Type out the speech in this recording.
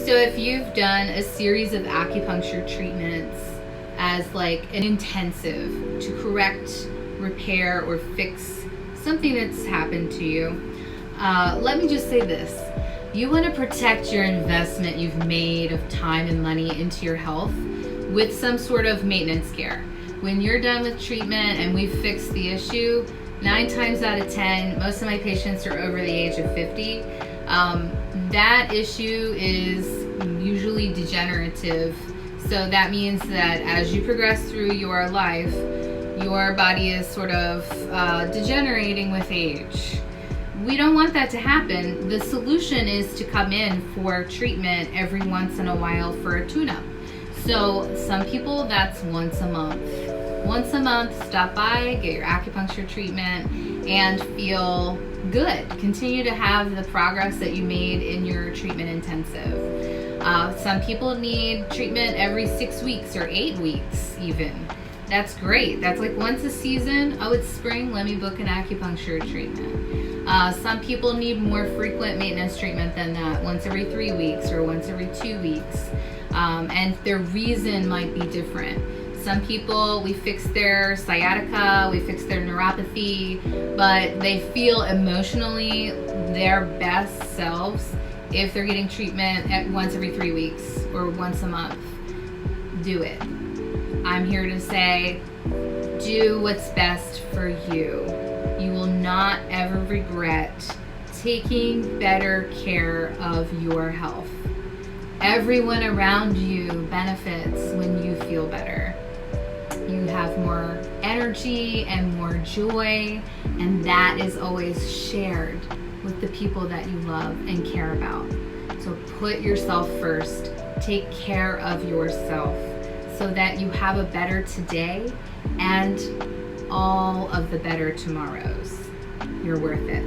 So if you've done a series of acupuncture treatments as like an intensive to correct, repair, or fix something that's happened to you, let me just say this. You want to protect your investment you've made of time and money into your health with some sort of maintenance care. When you're done with treatment and we've fixed the issue, 9 times out of 10, most of my patients are over the age of 50. That issue is usually degenerative. So that means that as you progress through your life, your body is sort of degenerating with age. We don't want that to happen. The solution is to come in for treatment every once in a while for a tune-up. So some people, that's once a month. Once a month, stop by, get your acupuncture treatment, and feel good. Continue to have the progress that you made in your treatment intensive. Some people need treatment every 6 weeks or 8 weeks even. That's great. That's like once a season. Oh, it's spring, let me book an acupuncture treatment. Some people need more frequent maintenance treatment than that, once every 3 weeks or once every 2 weeks. And their reason might be different. Some people, we fix their sciatica, we fix their neuropathy, but they feel emotionally their best selves if they're getting treatment at once every 3 weeks or once a month. Do it. I'm here to say, do what's best for you. You will not ever regret taking better care of your health. Everyone around you benefits when you feel better. You have more energy and more joy, and that is always shared with the people that you love and care about. So put yourself first. Take care of yourself so that you have a better today and all of the better tomorrows. You're worth it.